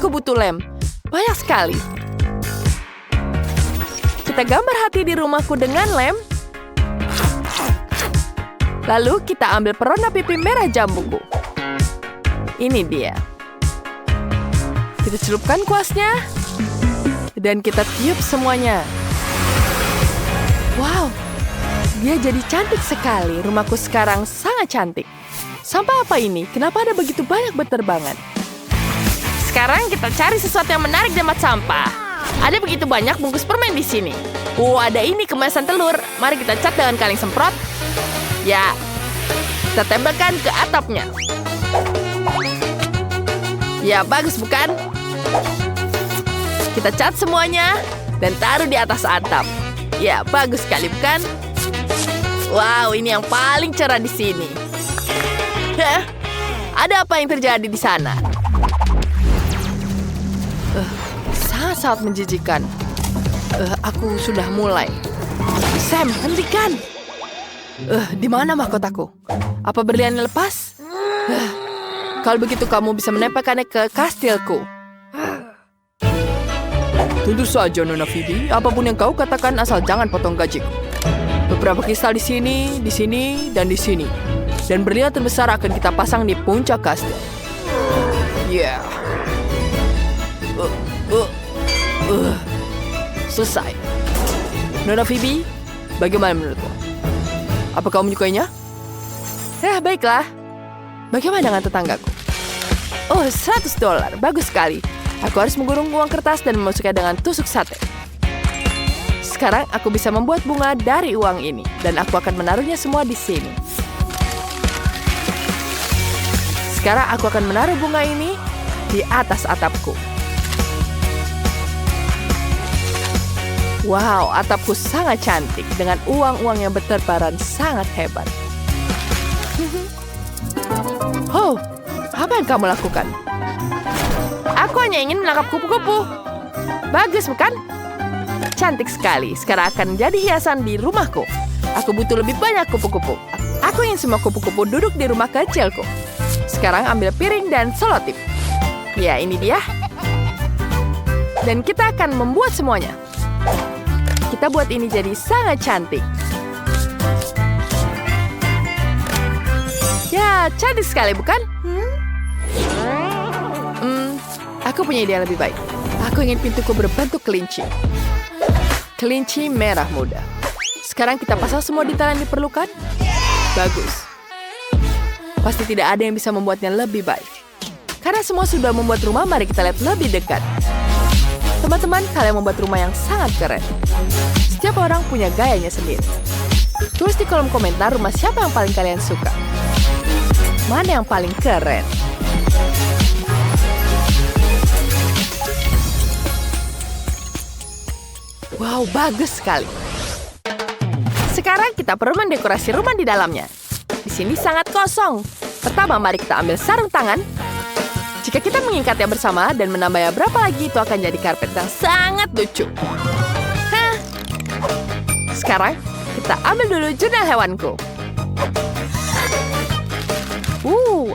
Aku butuh lem. Banyak sekali. Kita gambar hati di rumahku dengan lem. Lalu kita ambil perona pipi merah jambuku. Ini dia. Kita celupkan kuasnya. Dan kita tiup semuanya. Wow, dia jadi cantik sekali. Rumahku sekarang sangat cantik. Sampah apa ini? Kenapa ada begitu banyak berterbangan? Sekarang kita cari sesuatu yang menarik di tempat sampah. Ada begitu banyak bungkus permen di sini. Ada ini kemasan telur. Mari kita cat dengan kaleng semprot. Ya, kita tempelkan ke atapnya. Ya, bagus bukan? Kita cat semuanya dan taruh di atas atap. Ya, bagus sekali bukan? Wow, ini yang paling cerah di sini. Hah? Ada apa yang terjadi di sana? Sangat menjijikan. Aku sudah mulai. Sam, hentikan! Di mana mahkotaku? Apa berliannya lepas? Kalau begitu kamu bisa menempelkannya ke kastilku. Tentu saja, Nona Phoebe. Apapun yang kau katakan, asal jangan potong gajiku. Beberapa kristal di sini, dan di sini. Dan berlian terbesar akan kita pasang di puncak kastil. Yeah. Selesai. Nona Phoebe, bagaimana menurutmu? Apa kau menyukainya? Baiklah. Bagaimana dengan tetanggaku? $100. Bagus sekali. Aku harus menggulung uang kertas dan memasuknya dengan tusuk sate. Sekarang aku bisa membuat bunga dari uang ini. Dan aku akan menaruhnya semua di sini. Sekarang aku akan menaruh bunga ini di atas atapku. Wow, atapku sangat cantik. Dengan uang-uang yang berterbaran sangat hebat. Apa yang kamu lakukan? Aku hanya ingin menangkap kupu-kupu. Bagus, bukan? Cantik sekali. Sekarang akan jadi hiasan di rumahku. Aku butuh lebih banyak kupu-kupu. Aku ingin semua kupu-kupu duduk di rumah kecilku. Sekarang ambil piring dan selotip. Ya, ini dia. Dan kita akan membuat semuanya. Kita buat ini jadi sangat cantik. Ya, cantik sekali, bukan? Aku punya ide yang lebih baik. Aku ingin pintuku berbentuk kelinci. Kelinci merah muda. Sekarang kita pasang semua detail yang diperlukan. Bagus. Pasti tidak ada yang bisa membuatnya lebih baik. Karena semua sudah membuat rumah, mari kita lihat lebih dekat. Teman-teman, kalian membuat rumah yang sangat keren. Setiap orang punya gayanya sendiri. Tulis di kolom komentar rumah siapa yang paling kalian suka. Mana yang paling keren? Wow, bagus sekali. Sekarang kita perlu mendekorasi rumah di dalamnya. Di sini sangat kosong. Pertama, mari kita ambil sarung tangan. Jika kita mengikatnya bersama dan menambahnya berapa lagi, itu akan jadi karpet yang sangat lucu. Sekarang, kita ambil dulu jurnal hewanku.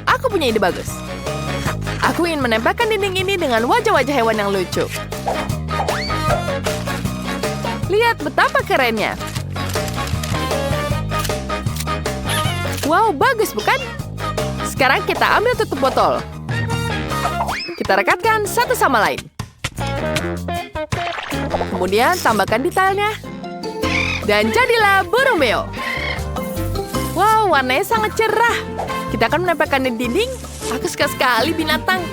Aku punya ide bagus. Aku ingin menempelkan dinding ini dengan wajah-wajah hewan yang lucu. Lihat betapa kerennya. Wow, bagus bukan? Sekarang kita ambil tutup botol. Kita rekatkan satu sama lain. Kemudian tambahkan detailnya. Dan jadilah burung beo. Wow, warnanya sangat cerah. Kita akan menempelkan di dinding. Aku suka sekali binatang.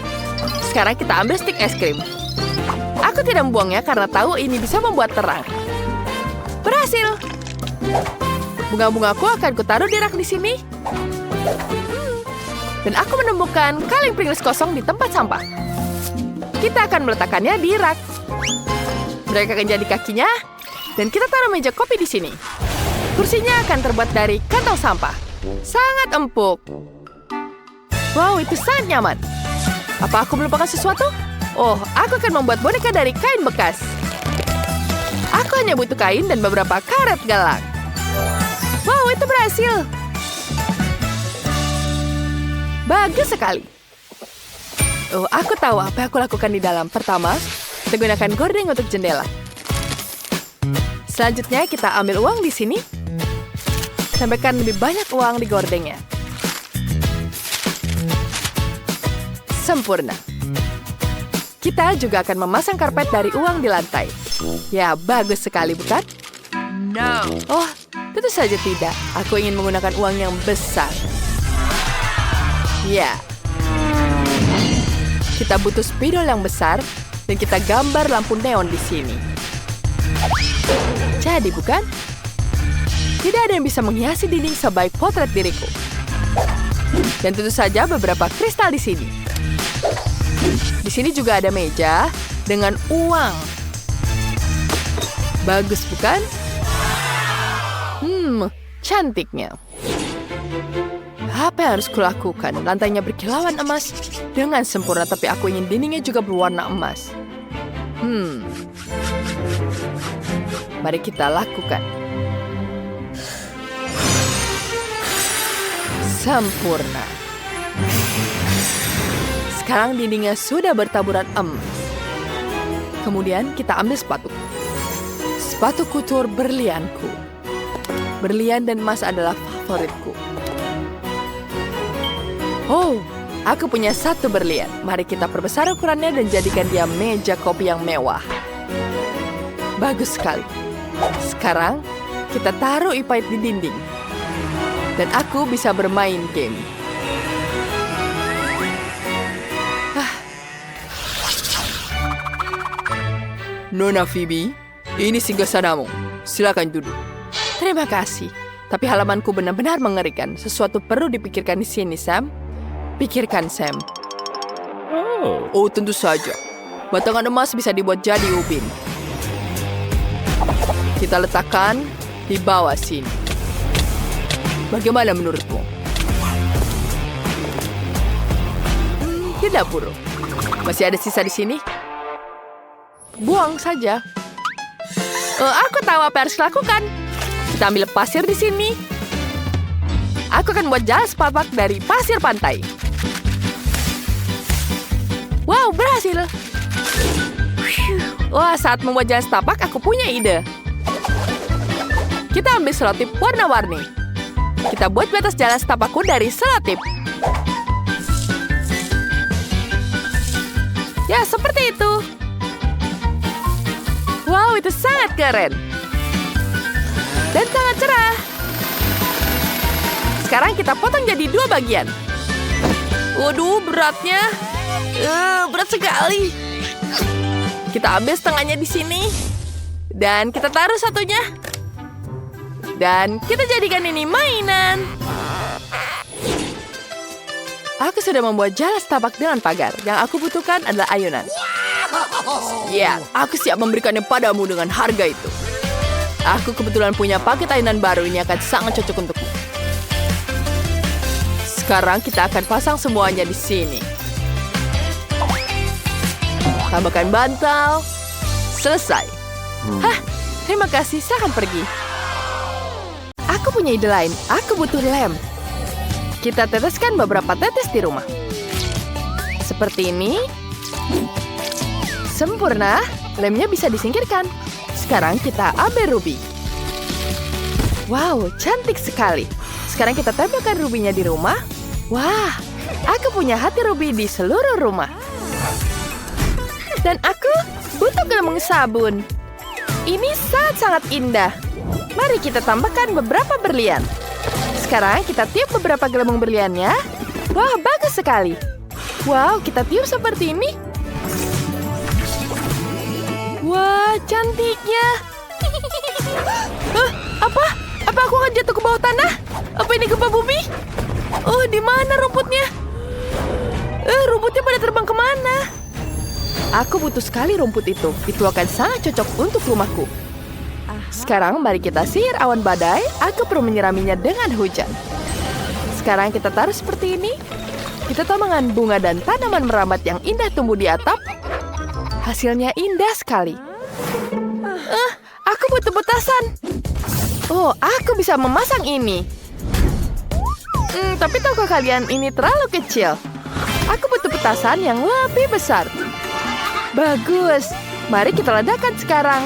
Sekarang kita ambil stik es krim. Aku tidak membuangnya karena tahu ini bisa membuat terang. Berhasil. Bunga-bungaku akan kutaruh di rak di sini. Dan aku menemukan kaleng Pringles kosong di tempat sampah. Kita akan meletakkannya di rak. Mereka akan jadi kakinya. Dan kita taruh meja kopi di sini. Kursinya akan terbuat dari kantong sampah. Sangat empuk. Wow, itu sangat nyaman. Apa aku melupakan sesuatu? Aku akan membuat boneka dari kain bekas. Aku hanya butuh kain dan beberapa karet gelang. Wow, itu berhasil. Bagus sekali. Oh, aku tahu apa yang aku lakukan di dalam. Pertama, kita gunakan gorden untuk jendela. Selanjutnya, kita ambil uang di sini. Tambahkan lebih banyak uang di gordennya. Sempurna. Kita juga akan memasang karpet dari uang di lantai. Ya, bagus sekali, bukan? No. Oh, tentu saja tidak. Aku ingin menggunakan uang yang besar. Ya. Kita butuh spidol yang besar, dan kita gambar lampu neon di sini. Jadi, bukan? Tidak ada yang bisa menghiasi dinding sebaik potret diriku. Dan tentu saja beberapa kristal di sini. Di sini juga ada meja dengan uang. Bagus, bukan? Cantiknya. Apa yang harus kulakukan? Lantainya berkilauan emas dengan sempurna, tapi aku ingin dindingnya juga berwarna emas. Mari kita lakukan. Sempurna. Sekarang dindingnya sudah bertaburan emas. Kemudian kita ambil sepatu. Sepatu kutur berlianku. Berlian dan emas adalah favoritku. Oh, aku punya satu berlian. Mari kita perbesar ukurannya dan jadikan dia meja kopi yang mewah. Bagus sekali. Sekarang, kita taruh ipait di dinding. Dan aku bisa bermain game. Nona Phoebe, ini singgasanamu. Silakan duduk. Terima kasih. Tapi halamanku benar-benar mengerikan. Sesuatu perlu dipikirkan di sini, Sam. Pikirkan, Sam. Oh, tentu saja. Batangan emas bisa dibuat jadi ubin. Kita letakkan di bawah sini. Bagaimana menurutmu? Tidak buruk. Masih ada sisa di sini? Buang saja. Aku tahu apa yang harus lakukan. Kita ambil pasir di sini. Aku akan buat jalan setapak dari pasir pantai. Wow, berhasil. Wah, saat membuat jalan setapak, aku punya ide. Kita ambil selotip warna-warni. Kita buat batas jalan setapakku dari selotip. Ya, seperti itu. Wow, itu sangat keren. Dan sangat cerah. Sekarang kita potong jadi 2 bagian. Waduh, beratnya. Berat sekali. Kita ambil setengahnya di sini. Dan kita taruh satunya. Dan kita jadikan ini mainan. Aku sudah membuat jalan setapak dengan pagar. Yang aku butuhkan adalah ayunan. Ya, aku siap memberikannya padamu dengan harga itu. Aku kebetulan punya paket ayunan baru. Ini akan sangat cocok untukmu. Sekarang kita akan pasang semuanya di sini. Tambahkan bantal. Selesai. Hah, terima kasih. Saya akan pergi. Aku punya ide lain. Aku butuh lem. Kita teteskan beberapa tetes di rumah. Seperti ini. Sempurna. Lemnya bisa disingkirkan. Sekarang kita ambil ruby. Wow, cantik sekali. Sekarang kita tempelkan rubinya di rumah. Wah, aku punya hati ruby di seluruh rumah. Dan aku butuh gelembung sabun. Ini sangat-sangat indah. Mari kita tambahkan beberapa berlian. Sekarang kita tiup beberapa gelembung berliannya. Wah, bagus sekali. Wow, kita tiup seperti ini. Wah, cantiknya. Apa? Apa aku akan jatuh ke bawah tanah? Apa ini gempa bumi? Oh, di mana rumputnya? Rumputnya pada terbang kemana? Aku butuh sekali rumput itu. Itu akan sangat cocok untuk rumahku. Sekarang mari kita sihir awan badai. Aku perlu menyiraminya dengan hujan. Sekarang kita taruh seperti ini. Kita tambahkan bunga dan tanaman merambat yang indah tumbuh di atap. Hasilnya indah sekali. Aku butuh petasan. Oh, aku bisa memasang ini. Tapi tahukah kalian ini terlalu kecil? Aku butuh petasan yang lebih besar. Bagus. Mari kita ledakan sekarang.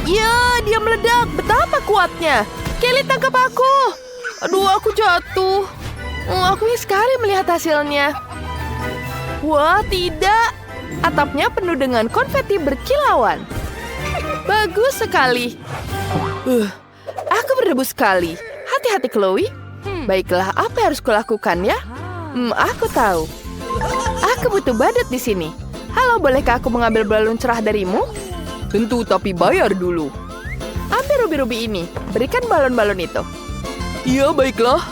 Ya, dia meledak. Betapa kuatnya. Kelly, tangkap aku. Aduh, aku jatuh. Aku ingin sekali melihat hasilnya. Wah, tidak. Atapnya penuh dengan konfeti berkilauan. Bagus sekali. Aku berdebu sekali. Hati-hati, Chloe. Baiklah, apa yang harus kulakukan ya? Aku tahu. Aku butuh badut di sini. Halo, bolehkah aku mengambil balon cerah darimu? Tentu, tapi bayar dulu. Ambil rubi-rubi ini. Berikan balon-balon itu. Iya, baiklah.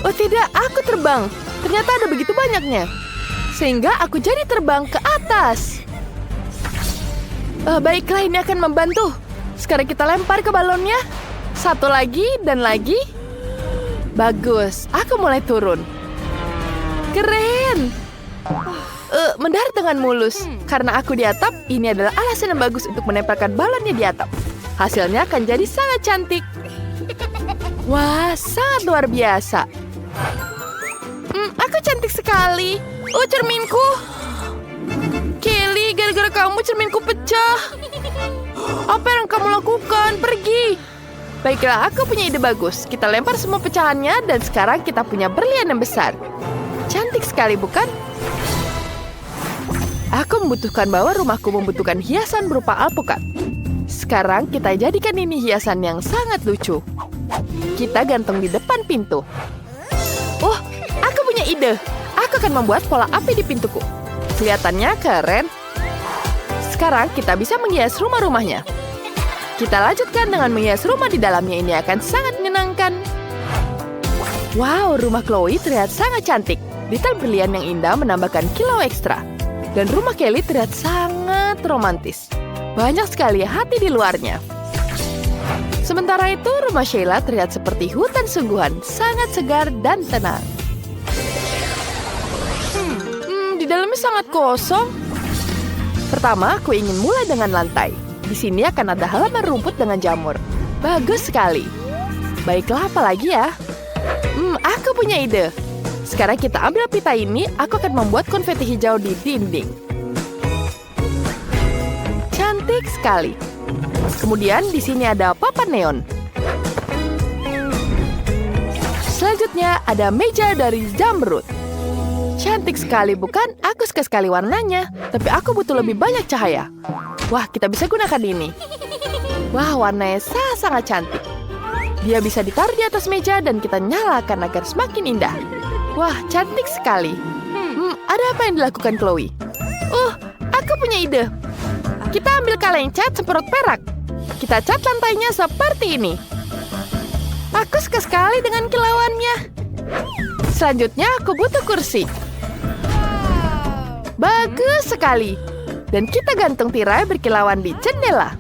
Oh tidak, aku terbang. Ternyata ada begitu banyaknya. Sehingga aku jadi terbang ke atas. Baiklah, ini akan membantu. Sekarang kita lempar ke balonnya. Satu lagi dan lagi. Bagus, aku mulai turun. Keren. Mendarat dengan mulus. Karena aku di atap, ini adalah alasan yang bagus untuk menempelkan balonnya di atap. Hasilnya akan jadi sangat cantik. Wah, sangat luar biasa. Aku cantik sekali. Oh, cerminku. Kelly, gara-gara kamu cerminku pecah. Apa yang kamu lakukan? Pergi. Baiklah, aku punya ide bagus. Kita lempar semua pecahannya dan sekarang kita punya berlian yang besar. Cantik sekali, bukan? Aku membutuhkan bahwa rumahku membutuhkan hiasan berupa alpukat. Sekarang kita jadikan ini hiasan yang sangat lucu. Kita gantung di depan pintu. Oh, aku punya ide. Aku akan membuat pola api di pintuku. Kelihatannya keren. Sekarang kita bisa menghias rumah-rumahnya. Kita lanjutkan dengan menghias rumah di dalamnya. Ini akan sangat menyenangkan. Wow, rumah Chloe terlihat sangat cantik. Detail berlian yang indah menambahkan kilau ekstra. Dan rumah Kelly terlihat sangat romantis. Banyak sekali hati di luarnya. Sementara itu, rumah Sheila terlihat seperti hutan sungguhan, sangat segar dan tenang. Di dalamnya sangat kosong. Pertama, aku ingin mulai dengan lantai. Di sini akan ada halaman rumput dengan jamur. Bagus sekali. Baiklah, apa lagi ya? Aku punya ide. Sekarang kita ambil pita ini, aku akan membuat konfeti hijau di dinding. Cantik sekali. Kemudian di sini ada papan neon. Selanjutnya ada meja dari zamrud. Cantik sekali, bukan? Aku suka sekali warnanya, tapi aku butuh lebih banyak cahaya. Wah, kita bisa gunakan ini. Wah, warnanya sangat cantik. Dia bisa ditaruh di atas meja dan kita nyalakan agar semakin indah. Wah, cantik sekali. Ada apa yang dilakukan Chloe? Aku punya ide. Kita ambil kaleng cat semprot perak. Kita cat lantainya seperti ini. Aku suka sekali dengan kilauannya. Selanjutnya aku butuh kursi. Bagus sekali. Dan kita gantung tirai berkilauan di jendela.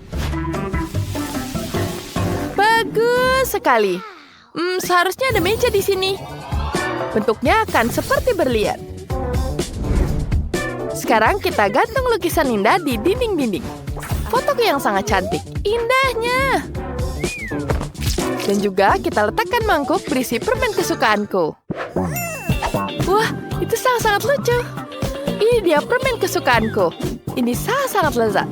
Bagus sekali. Seharusnya ada meja di sini. Bentuknya akan seperti berlian. Sekarang kita gantung lukisan indah di dinding-dinding. Fotoku yang sangat cantik. Indahnya. Dan juga kita letakkan mangkuk berisi permen kesukaanku. Wah, itu sangat-sangat lucu. Ini dia permen kesukaanku. Ini sangat-sangat lezat.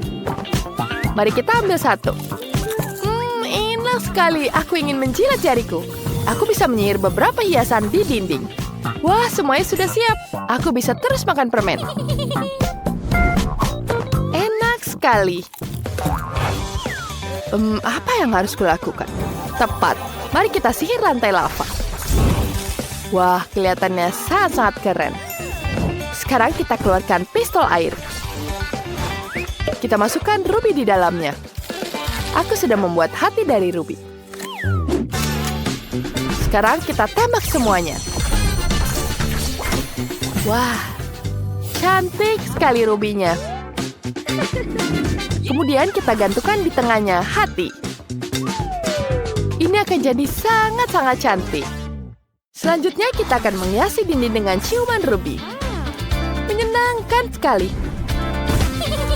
Mari kita ambil satu. Enak sekali. Aku ingin menjilat jariku. Aku bisa menyihir beberapa hiasan di dinding. Wah, semuanya sudah siap. Aku bisa terus makan permen. Enak sekali. Apa yang harus kulakukan? Tepat. Mari kita sihir lantai lava. Wah, kelihatannya sangat-sangat keren. Sekarang kita keluarkan pistol air. Kita masukkan ruby di dalamnya. Aku sudah membuat hati dari ruby. Sekarang kita tembak semuanya. Wah, cantik sekali rubinya. Kemudian kita gantungkan di tengahnya hati. Ini akan jadi sangat-sangat cantik. Selanjutnya kita akan menghiasi dinding dengan ciuman ruby. Menyenangkan sekali.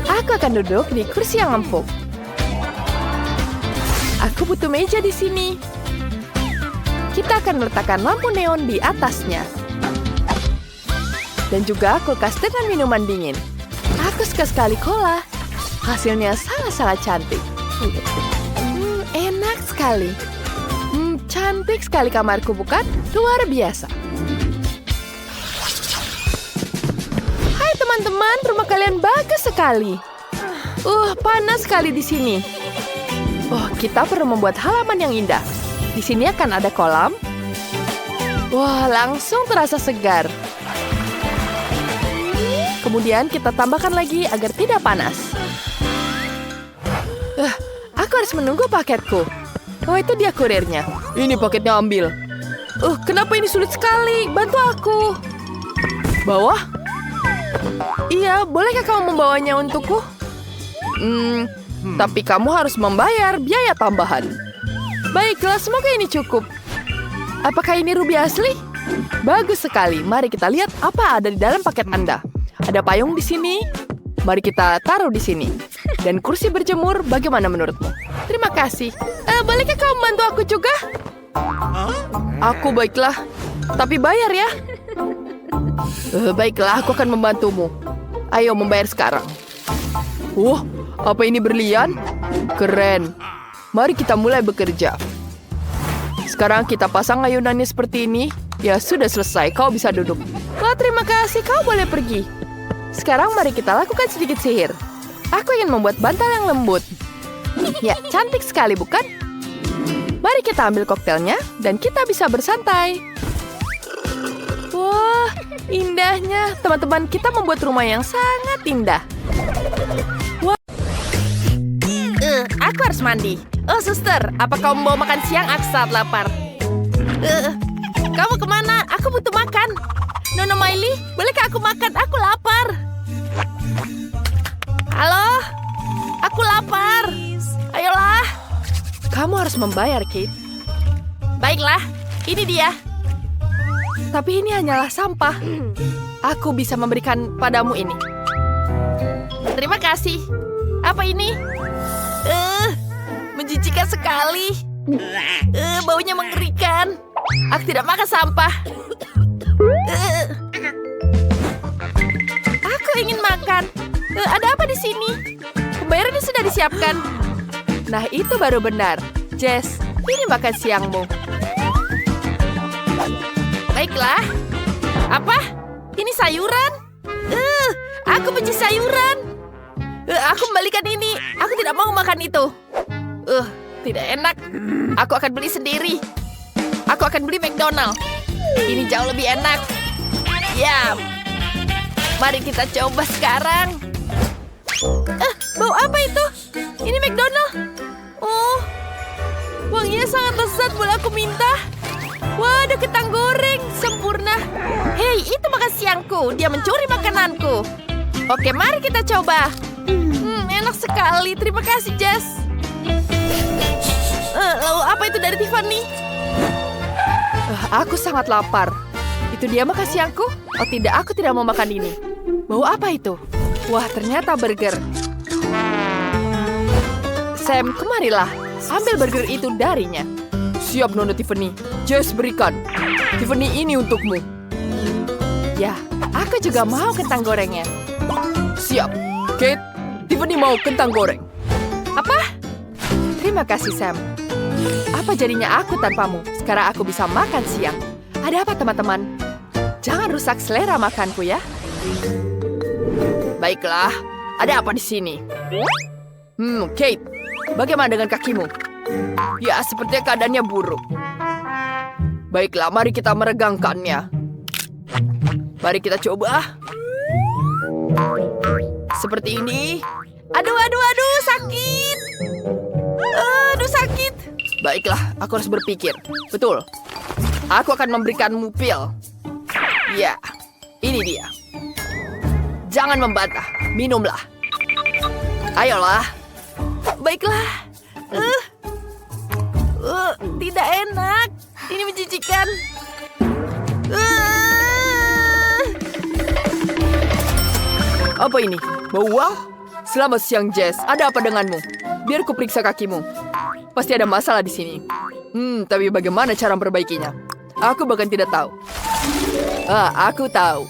Aku akan duduk di kursi yang empuk. Aku butuh meja di sini. Kita akan meletakkan lampu neon di atasnya. Dan juga kulkas dengan minuman dingin. Aku suka sekali cola. Hasilnya sangat-sangat cantik. Enak sekali. Cantik sekali kamarku, bukan? Luar biasa. Hai teman-teman, rumah kalian bagus sekali. Panas sekali di sini. Kita perlu membuat halaman yang indah. Di sini akan ada kolam. Wah, langsung terasa segar. Kemudian kita tambahkan lagi agar tidak panas. Aku harus menunggu paketku. Itu dia kurirnya. Ini paketnya, ambil. Kenapa ini sulit sekali? Bantu aku. Bawah? Iya, bolehkah kamu membawanya untukku? Tapi kamu harus membayar biaya tambahan. Baiklah, semoga ini cukup. Apakah ini ruby asli? Bagus sekali. Mari kita lihat apa ada di dalam paket Anda. Ada payung di sini. Mari kita taruh di sini. Dan kursi berjemur, bagaimana menurutmu? Terima kasih. Bolehkah kamu bantu aku juga? Aku baiklah. Tapi bayar ya. Baiklah, aku akan membantumu. Ayo membayar sekarang. Apa ini berlian? Keren. Mari kita mulai bekerja. Sekarang kita pasang ayunannya seperti ini. Ya, sudah selesai. Kau bisa duduk. Terima kasih. Kau boleh pergi. Sekarang mari kita lakukan sedikit sihir. Aku ingin membuat bantal yang lembut. Ya, cantik sekali, bukan? Mari kita ambil koktelnya dan kita bisa bersantai. Wah, indahnya. Teman-teman, kita membuat rumah yang sangat indah. Aku harus mandi. Suster, apa kau mau makan siang? Aku sangat lapar. Kamu kemana? Aku butuh makan. Nona Miley, bolehkah aku makan? Aku lapar. Halo? Aku lapar. Ayolah. Kamu harus membayar, Kate. Baiklah, ini dia. Tapi ini hanyalah sampah. Aku bisa memberikan padamu ini. Terima kasih. Apa ini? Menjijikan sekali. Baunya mengerikan. Aku tidak makan sampah. Aku ingin makan. Ada apa di sini? Pembayarannya sudah disiapkan. Nah, itu baru benar. Jess, ini makan siangmu. Baiklah. Apa? Ini sayuran? Aku benci sayuran. Aku kembalikan ini. Aku tidak mau makan itu. Tidak enak. Aku akan beli sendiri. Aku akan beli McDonald. Ini jauh lebih enak. Yap. Mari kita coba sekarang. Bau apa itu? Ini McDonald. Wanginya sangat lezat. Boleh aku minta? Waduh, kentang goreng. Sempurna. Hei, itu makan siangku. Dia mencuri makananku. Oke, mari kita coba. Enak sekali. Terima kasih, Jess. Lalu apa itu dari Tiffany? Aku sangat lapar. Itu dia makan siangku? Oh tidak, aku tidak mau makan ini. Bau apa itu? Wah, ternyata burger. Sam, kemarilah. Ambil burger itu darinya. Siap, Nona Tiffany. Jess, berikan. Tiffany, ini untukmu. Ya, aku juga mau kentang gorengnya. Siap. Kate, Tiffany mau kentang goreng. Apa? Terima kasih, Sam. Apa jadinya aku tanpamu? Sekarang aku bisa makan siang. Ada apa, teman-teman? Jangan rusak selera makanku, ya. Baiklah. Ada apa di sini? Kate. Bagaimana dengan kakimu? Ya, sepertinya keadaannya buruk. Baiklah, mari kita meregangkannya. Mari kita coba. Seperti ini. Aduh, sakit. Aduh, sakit. Baiklah, aku harus berpikir. Betul. Aku akan memberikanmu pil. Ya, ini dia. Jangan membantah. Minumlah. Ayolah. Baiklah. Tidak enak. Ini menjijikan. Apa ini? Bau uang? Selamat siang, Jess. Ada apa denganmu? Biar ku periksa kakimu. Pasti ada masalah di sini. Tapi bagaimana cara memperbaikinya? Aku bahkan tidak tahu. Aku tahu.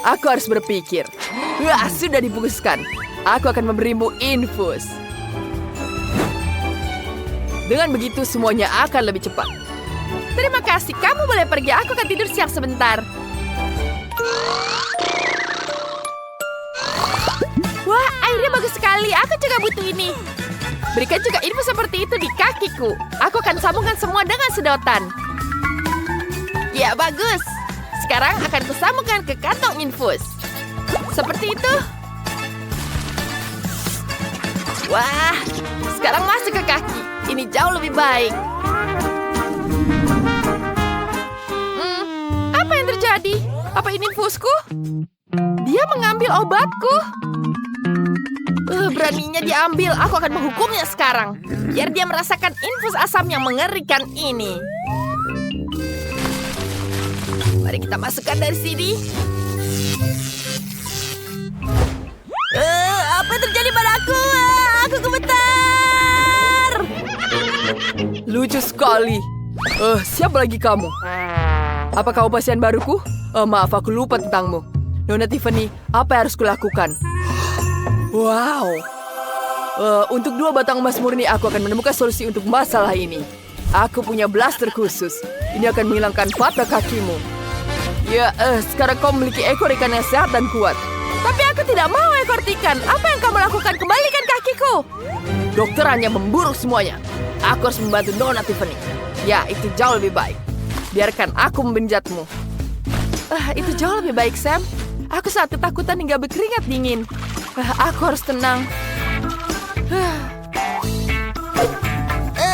Aku harus berpikir. Wah, sudah dibungkuskan. Aku akan memberimu infus. Dengan begitu semuanya akan lebih cepat. Terima kasih, kamu boleh pergi. Aku akan tidur siang sebentar. Wah, airnya bagus sekali. Aku juga butuh ini. Berikan juga infus seperti itu di kakiku. Aku akan sambungkan semua dengan sedotan. Ya, bagus. Sekarang akan kusambungkan ke kantong infus. Seperti itu. Wah, sekarang masuk ke kaki. Ini jauh lebih baik. Apa yang terjadi? Apa ini infusku? Dia mengambil obatku. Beraninya diambil. Aku akan menghukumnya sekarang. Biar dia merasakan infus asam yang mengerikan ini. Mari kita masukkan dari sini. Apa yang terjadi padaku? Aku gemetar. Lucu sekali. Siapa lagi kamu? Apa kau pasien baruku? Maaf, aku lupa tentangmu. Nona Tiffany, apa yang harus kulakukan? Wow. Untuk 2 batang emas murni, aku akan menemukan solusi untuk masalah ini. Aku punya blaster khusus. Ini akan menghilangkan patah kakimu. Ya, sekarang kau memiliki ekor ikan yang sehat dan kuat. Tapi aku tidak mau ekor ikan. Apa yang kamu lakukan? Kembalikan kakiku. Dokter hanya memburu semuanya. Aku harus membantu Nona Tiffany. Ya, itu jauh lebih baik. Biarkan aku membenjatmu. Itu jauh lebih baik, Sam. Aku sangat ketakutan hingga berkeringat dingin. Aku harus tenang.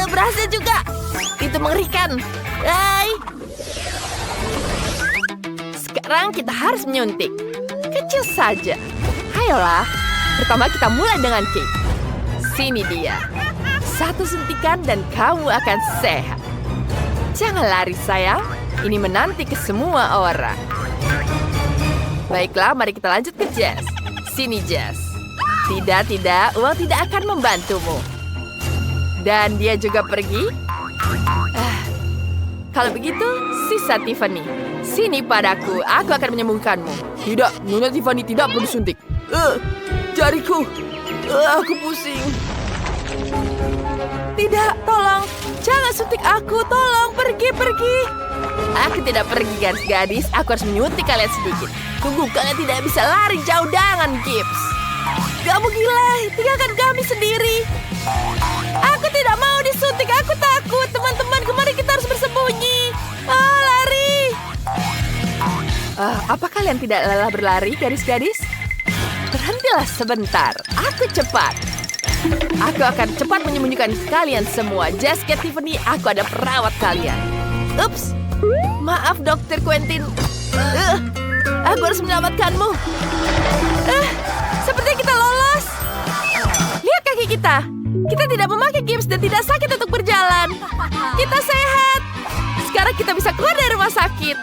Berhasil juga. Itu mengerikan. Hai. Sekarang kita harus menyuntik. Kecil saja. Ayolah. Pertama kita mulai dengan cake. Sini dia. 1 suntikan dan kamu akan sehat. Jangan lari, sayang. Ini menanti ke semua orang. Baiklah, mari kita lanjut ke Jess. Sini, Jess. Tidak, uang tidak akan membantumu. Dan dia juga pergi. Kalau begitu, sisa Tiffany. Sini padaku, aku akan menyembuhkanmu. Tidak, Nona Tiffany tidak perlu disuntik. Jariku. Aku pusing. Tidak, tolong. Jangan suntik aku, tolong. Pergi. Aku tidak pergi, gadis. Aku harus menyuntik kalian sedikit. Tunggu, kalian tidak bisa lari jauh dengan gips. Kamu gila, tinggalkan kami sendiri. Aku tidak mau disuntik, aku takut. Teman-teman, kemari kita harus bersembunyi. Lari. Apa kalian tidak lelah berlari, gadis-gadis? Berhentilah sebentar, aku cepat. Aku akan cepat menyembunyikan kalian semua. Jessica, Tiffany, aku ada perawat kalian. Ups, maaf Dr. Quentin. Aku harus menyelamatkanmu. Sepertinya kita lolos. Lihat kaki kita. Kita tidak memakai gips dan tidak sakit untuk berjalan. Kita sehat. Sekarang kita bisa keluar dari rumah sakit.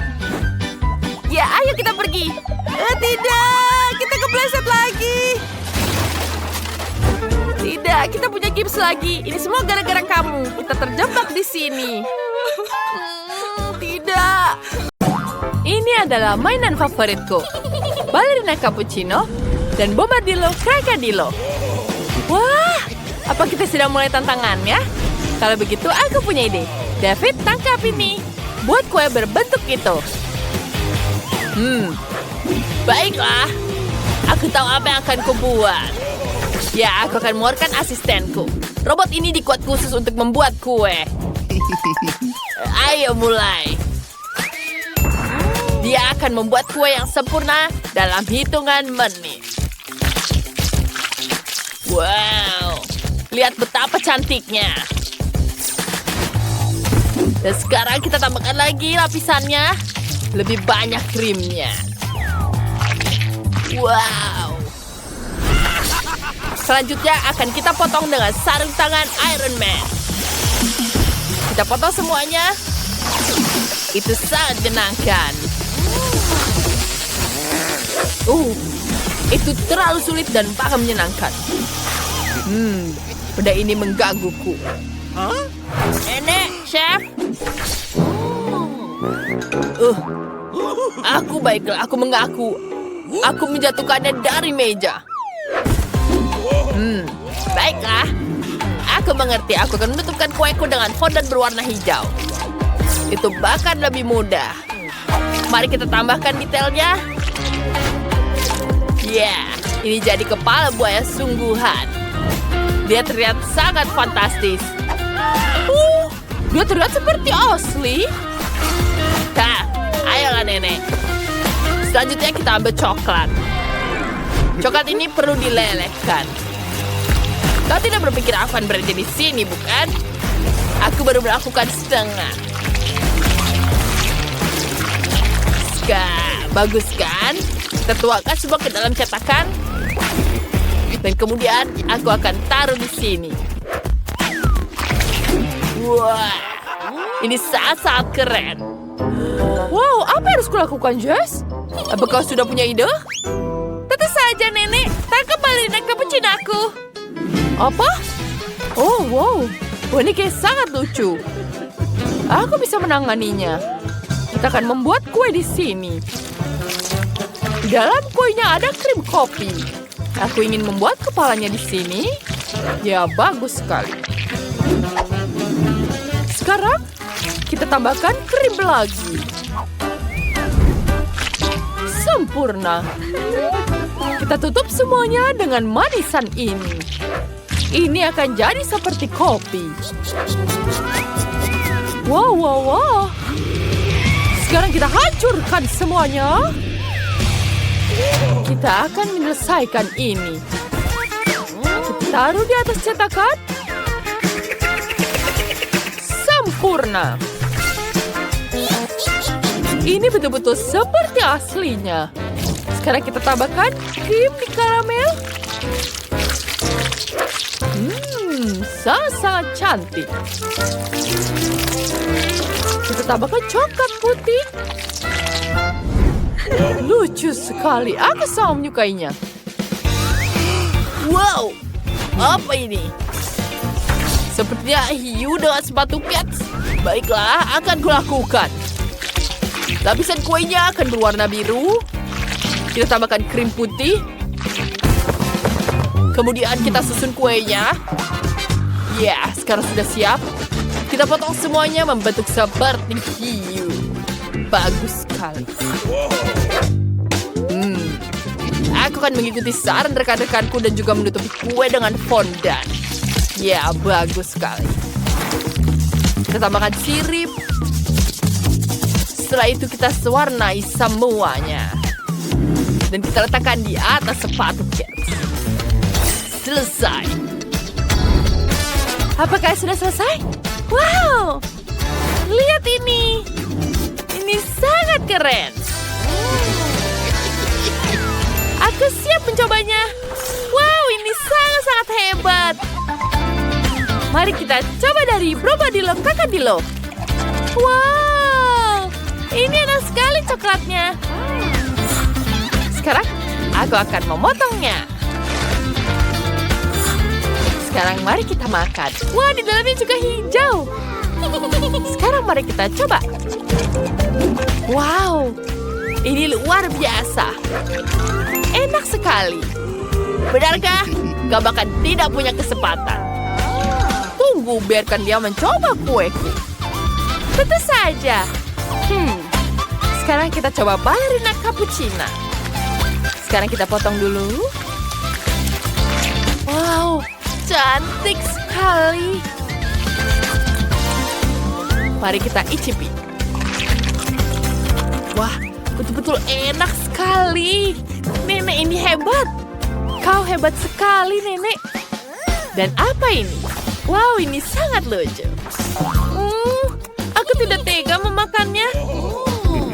Ya, ayo kita pergi. Tidak, kita kepleset lagi. Tidak, kita punya gips lagi. Ini semua gara-gara kamu. Kita terjebak di sini. Tidak. Ini adalah mainan favoritku. Balerina cappuccino dan bombardillo crocodilo. Wah, apa kita sudah mulai tantangannya? Kalau begitu, aku punya ide. David, tangkap ini. Buat kue berbentuk itu. Baiklah. Aku tahu apa yang akan kubuat. Ya, aku akan mengeluarkan asistenku. Robot ini dibuat khusus untuk membuat kue. Ayo mulai. Dia akan membuat kue yang sempurna dalam hitungan menit. Wow, lihat betapa cantiknya. Dan sekarang kita tambahkan lagi lapisannya. Lebih banyak krimnya. Wow. Selanjutnya akan kita potong dengan sarung tangan Iron Man. Kita potong semuanya. Itu sangat menyenangkan. Itu terlalu sulit dan bahkan menyenangkan. Benda ini menggangguku. Nenek, chef. Aku baiklah, aku mengaku. Aku menjatuhkannya dari meja. Baiklah. Aku mengerti. Aku akan menutupkan kueku dengan fondant berwarna hijau. Itu bahkan lebih mudah. Mari kita tambahkan detailnya. Ini jadi kepala buaya sungguhan. Dia terlihat sangat fantastis. Dia terlihat seperti asli. Ayolah nenek. Selanjutnya kita ambil coklat. Coklat ini perlu dilelehkan. Kau tidak berpikir aku akan berada di sini, bukan? Aku baru melakukan setengah. Bagus kan? Kita tuangkan semua ke dalam cetakan. Dan kemudian aku akan taruh di sini. Wah, ini sangat keren. Wow, apa yang harus kulakukan, Jess? Apakah kau sudah punya ide? Tentu saja, nenek. Tangkap balina cappuccino aku. Apa? Oh, wow. Ini kayak sangat lucu. Aku bisa menanganinya. Kita akan membuat kue di sini. Di dalam kuenya ada krim kopi. Aku ingin membuat kepalanya di sini. Ya, bagus sekali. Sekarang, kita tambahkan krim lagi. Sempurna. Kita tutup semuanya dengan manisan ini. Ini akan jadi seperti kopi. Wow. Sekarang kita hancurkan semuanya. Kita akan menyelesaikan ini. Kita taruh di atas cetakan. Sempurna. Ini betul-betul seperti aslinya. Sekarang kita tambahkan krim di karamel. Sangat cantik. Kita tambahkan coklat putih. Lucu sekali. Aku sangat menyukainya. Wow, apa ini? Sepertinya hiu dengan sepatu cats. Baiklah, akan kulakukan. Lapisan kuenya akan berwarna biru. Kita tambahkan krim putih. Kemudian kita susun kuenya. Sekarang sudah siap. Kita potong semuanya membentuk seperti hiu. Bagus sekali. Aku akan mengikuti saran rekan-rekanku dan juga menutupi kue dengan fondant. Bagus sekali. Kita tambahkan sirip. Setelah itu kita warnai semuanya. Dan kita letakkan di atas sepatu cats. Selesai. Apakah sudah selesai? Wow! Lihat ini. Ini sangat keren. Aku siap mencobanya. Wow, ini sangat-sangat hebat. Mari kita coba dari Brobadillo Kakadillo. Wow, ini enak sekali coklatnya. Sekarang aku akan memotongnya. Sekarang mari kita makan. Wah, di dalamnya juga hijau. Sekarang mari kita coba. Wow, ini luar biasa. Enak sekali. Benarkah? Gak bakal tidak punya kesempatan. Tunggu, biarkan dia mencoba kueku. Tentu saja. Sekarang kita coba ballerina cappuccino. Sekarang kita potong dulu. Wow, cantik sekali. Mari kita icipi. Wah, betul-betul enak sekali. Nenek ini hebat. Kau hebat sekali, Nenek. Dan apa ini? Wow, ini sangat lucu. Aku tidak tega memakannya.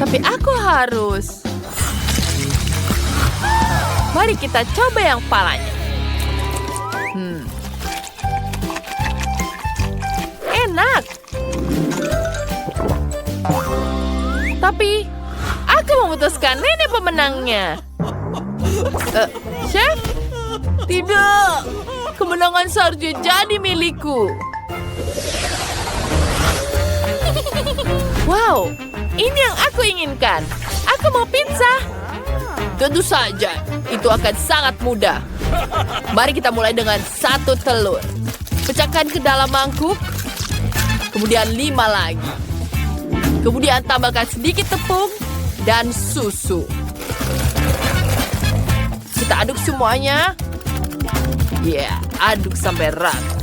Tapi aku harus. Mari kita coba yang palanya. Enak. Tapi aku memutuskan Nenek pemenangnya. Chef? Tidak. Kemenangan seharusnya jadi milikku. Wow, ini yang aku inginkan. Aku mau pizza. Tentu saja, itu akan sangat mudah. Mari kita mulai dengan 1 telur. Pecahkan ke dalam mangkuk. Kemudian 5 lagi. Kemudian tambahkan sedikit tepung dan susu. Kita aduk semuanya. Ya, aduk sampai rata.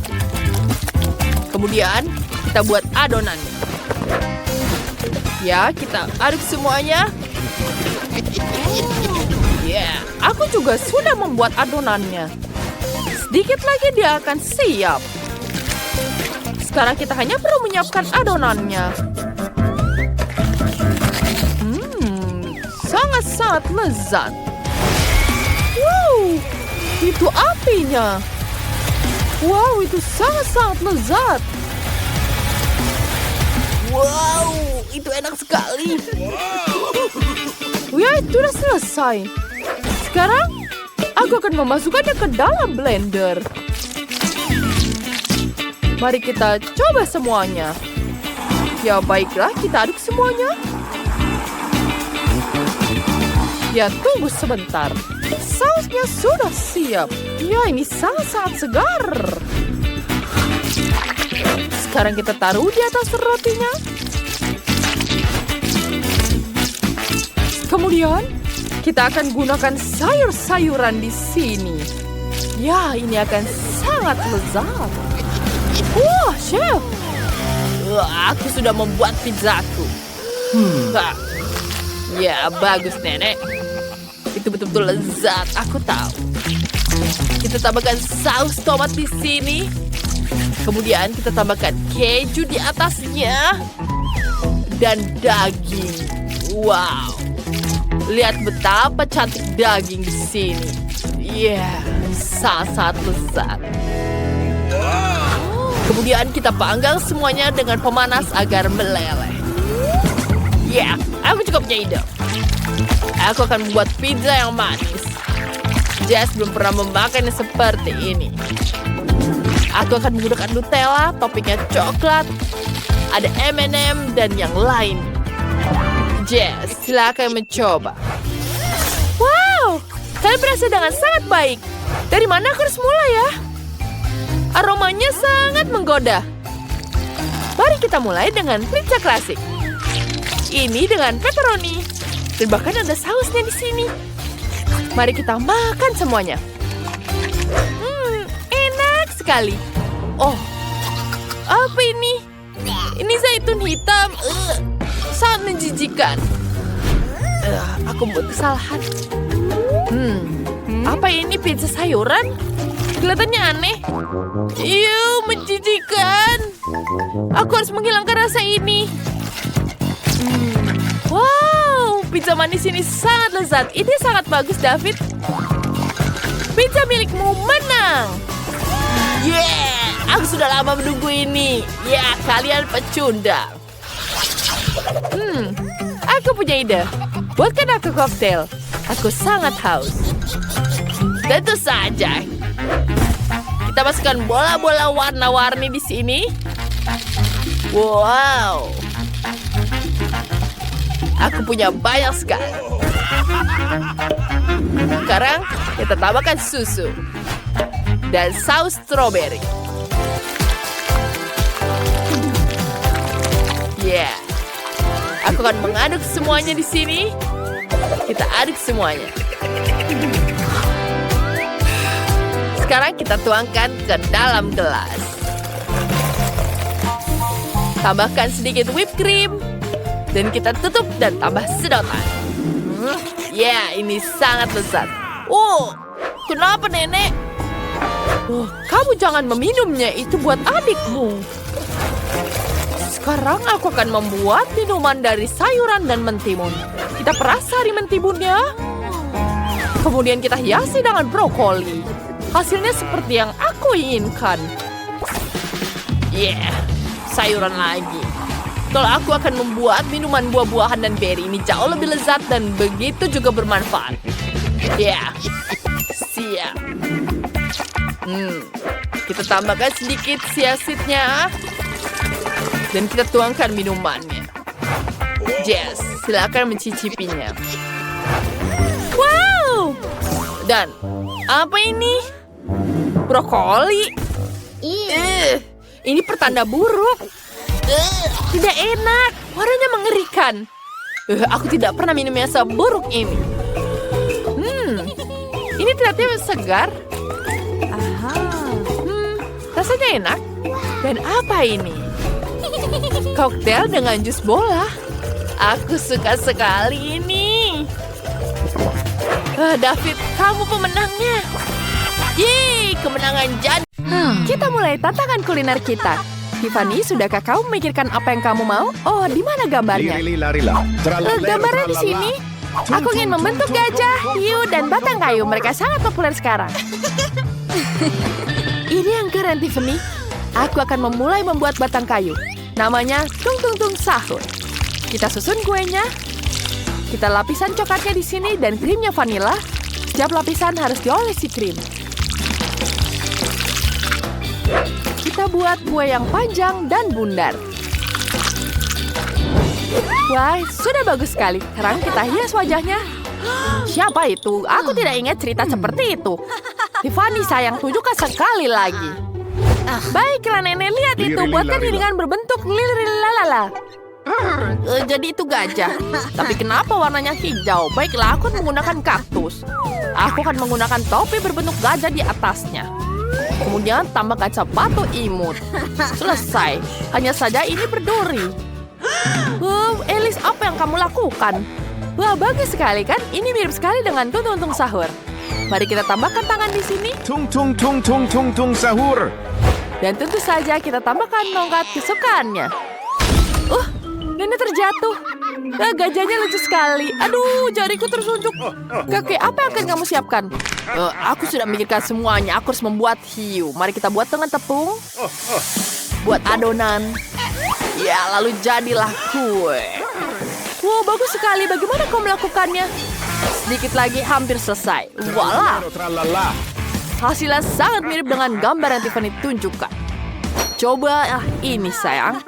Kemudian kita buat adonannya. Ya, kita aduk semuanya. Ya, aku juga sudah membuat adonannya. Sedikit lagi dia akan siap. Sekarang kita hanya perlu menyiapkan adonannya. Sangat-sangat lezat. Wow, itu apinya. Wow, itu sangat-sangat lezat. Wow, itu enak sekali. Ya, itu sudah selesai. Sekarang, aku akan memasukkannya ke dalam blender. Mari kita coba semuanya. Ya, baiklah, kita aduk semuanya. Ya, tunggu sebentar. Sausnya sudah siap. Ya, ini sangat-sangat segar. Sekarang kita taruh di atas rotinya. Kemudian, kita akan gunakan sayur-sayuran di sini. Ya, ini akan sangat lezat. Wah, chef. Aku sudah membuat pizzaku. Ya, bagus, Nenek. Itu betul-betul lezat, aku tahu. Kita tambahkan saus tomat di sini. Kemudian kita tambahkan keju di atasnya. Dan daging. Wow. Lihat betapa cantik daging di sini. Ya, sangat-sangat lezat. Kemudian kita panggang semuanya dengan pemanas agar meleleh. Ya, aku juga punya ide. Aku akan membuat pizza yang manis. Jess belum pernah memakannya seperti ini. Aku akan menggunakan Nutella, toppingnya coklat, ada M&M, dan yang lain. Jess, silakan mencoba. Wow, kalian berhasil dengan sangat baik. Dari mana aku harus mulai ya? Aromanya sangat menggoda. Mari kita mulai dengan pizza klasik. Ini dengan pepperoni. Dan bahkan ada sausnya di sini. Mari kita makan semuanya. Enak sekali. Oh, apa ini? Ini zaitun hitam. Sangat menjijikan. Aku membuat kesalahan. Apa ini pizza sayuran? Kelihatannya aneh. Menjijikan. Aku harus menghilangkan rasa ini. Wow, pizza manis ini sangat lezat. Ini sangat bagus, David. Pizza milikmu menang. Yeah, aku sudah lama menunggu ini. Ya, kalian pecundang. Aku punya ide. Buatkan aku koktail. Aku sangat haus. Tentu saja. Kita masukkan bola-bola warna-warni di sini. Wow. Aku punya banyak sekali. Sekarang kita tambahkan susu. Dan saus strawberry. Yeah. Aku akan mengaduk semuanya di sini. Kita aduk semuanya. Sekarang kita tuangkan ke dalam gelas. Tambahkan sedikit whipped cream. Dan kita tutup dan tambah sedotan. Ya, ini sangat lezat. Oh, kenapa Nenek? Kamu jangan meminumnya, itu buat adikmu. Sekarang aku akan membuat minuman dari sayuran dan mentimun. Kita peras sari mentimunnya. Kemudian kita hiasi dengan brokoli. Hasilnya seperti yang aku inginkan. Yeah, sayuran lagi. Kalau aku akan membuat minuman buah-buahan dan beri ini jauh lebih lezat dan begitu juga bermanfaat. Ya, siap. Kita tambahkan sedikit siasitnya. Dan kita tuangkan minumannya. Jess, silakan mencicipinya. Wow! Wow. Dan apa ini? Brokoli. Ini pertanda buruk. Tidak enak. Warnanya mengerikan. Aku tidak pernah minum yang seburuk ini. Ini ternyata segar. Rasanya enak. Dan apa ini? Koktail dengan jus bola. Aku suka sekali ini. David, kamu pemenangnya. Yeay, kemenangan jadi. Kita mulai tantangan kuliner kita. Tiffany, sudahkah kamu memikirkan apa yang kamu mau? Oh, di mana gambarnya? Gambarnya di sini. Aku ingin membentuk gajah, hiu, dan batang kayu. Mereka sangat populer sekarang. Ini yang keren, Tiffany. Aku akan memulai membuat batang kayu. Namanya Tung Tung Tung Sahur. Kita susun kuenya. Kita lapisan coklatnya di sini dan krimnya vanila. Setiap lapisan harus diolesi krim. Kita buat kue yang panjang dan bundar. Wah, sudah bagus sekali. Sekarang kita hias wajahnya. Siapa itu? Aku tidak ingat cerita seperti itu. Tiffany, sayang, tunjukkan sekali lagi. Baiklah, Nenek, lihat itu. Buatkan hidangan berbentuk lililalala. Jadi itu gajah. Tapi kenapa warnanya hijau? Baiklah, aku menggunakan kaktus. Aku akan menggunakan topi berbentuk gajah di atasnya. Kemudian tambahkan sepatu imut. Selesai. Hanya saja ini berduri. Alice, apa yang kamu lakukan? Wah, bagus sekali kan? Ini mirip sekali dengan Tung Tung Tung Sahur. Mari kita tambahkan tangan di sini. Tung tung tung tung tung tung sahur. Dan tentu saja kita tambahkan tongkat kesukaannya. Nenek terjatuh. Gajahnya lucu sekali. Aduh, jariku tersunjuk. Kakek, apa yang akan kamu siapkan? Aku sudah memikirkan semuanya. Aku harus membuat hiu. Mari kita buat dengan tepung. Buat adonan. Ya, lalu jadilah kue. Wow, bagus sekali. Bagaimana kau melakukannya? Sedikit lagi hampir selesai. Voila. Hasilnya sangat mirip dengan gambar yang Tiffany tunjukkan. Coba ini, sayang.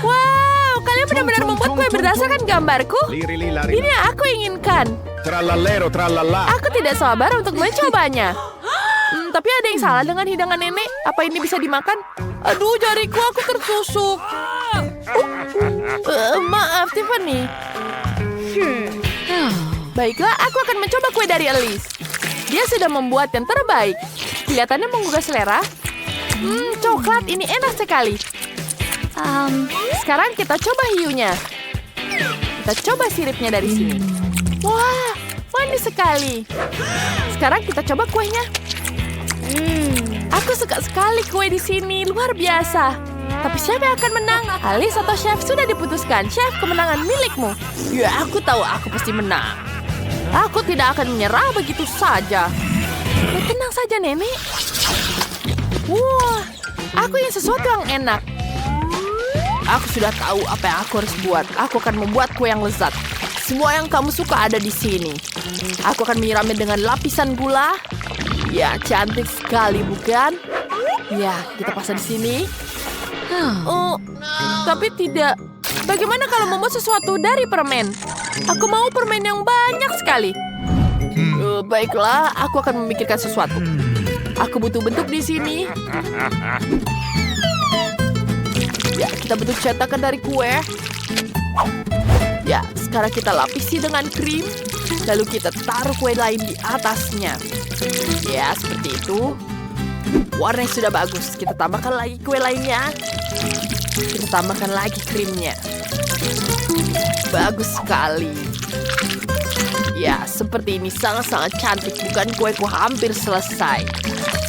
Wow, kalian benar-benar membuat kue berdasarkan gambarku. Ini yang aku inginkan. Aku tidak sabar untuk mencobanya. Tapi ada yang salah dengan hidangan nenek. Apa ini bisa dimakan? Aduh, jariku, aku tertusuk. Maaf, Tiffany. Baiklah, aku akan mencoba kue dari Alice. Dia sudah membuat yang terbaik. Kelihatannya menggugah selera. Coklat ini enak sekali. Sekarang kita coba hiunya. Kita coba siripnya dari sini. Wah, manis sekali. Sekarang kita coba kuenya. Aku suka sekali kue di sini, luar biasa. Tapi siapa yang akan menang? Alice atau Chef? Sudah diputuskan. Chef, kemenangan milikmu. Ya, aku tahu aku pasti menang. Aku tidak akan menyerah begitu saja. Tenang saja, Nenek. Wah, aku ingin sesuatu yang enak. Aku sudah tahu apa yang aku harus buat. Aku akan membuat kue yang lezat. Semua yang kamu suka ada di sini. Aku akan menyiramnya dengan lapisan gula. Ya, cantik sekali, bukan? Ya, kita pasang di sini. Oh, tapi tidak. Bagaimana kalau membuat sesuatu dari permen? Aku mau permen yang banyak sekali. Baiklah, aku akan memikirkan sesuatu. Aku butuh bentuk di sini. Ya, kita bentuk cetakan dari kue. Ya, sekarang kita lapisi dengan krim. Lalu kita taruh kue lain di atasnya. Ya, seperti itu. Warnanya sudah bagus. Kita tambahkan lagi kue lainnya. Kita tambahkan lagi krimnya. Bagus sekali. Ya, seperti ini sangat-sangat cantik. Bukan kueku hampir selesai.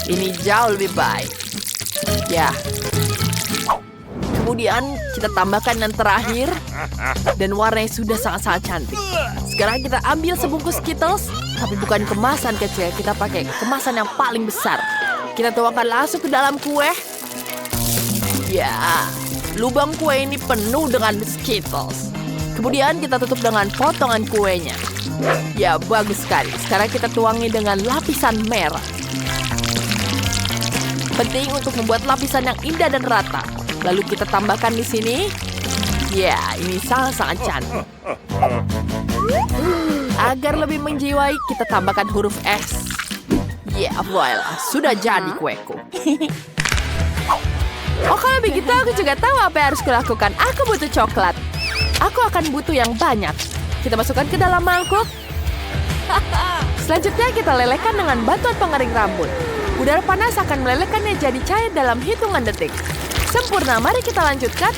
Ini jauh lebih baik. Ya. Kemudian kita tambahkan yang terakhir. Dan warnanya sudah sangat-sangat cantik. Sekarang kita ambil sebungkus Skittles. Tapi bukan kemasan kecil. Kita pakai kemasan yang paling besar. Kita tuangkan langsung ke dalam kue. Ya, lubang kue ini penuh dengan Skittles. Kemudian kita tutup dengan potongan kuenya. Ya, bagus sekali. Sekarang kita tuangi dengan lapisan merah. Penting untuk membuat lapisan yang indah dan rata. Lalu kita tambahkan di sini. Ya, ini sangat-sangat cantik. agar lebih menjiwai, kita tambahkan huruf S. Ya, voila, sudah jadi kueku. Oh, kalau begitu aku juga tahu apa yang harus kulakukan. Aku butuh coklat. Aku akan butuh yang banyak. Kita masukkan ke dalam mangkuk. Selanjutnya kita lelehkan dengan bantuan pengering rambut. Udara panas akan melelehkannya jadi cair dalam hitungan detik. Sempurna, mari kita lanjutkan.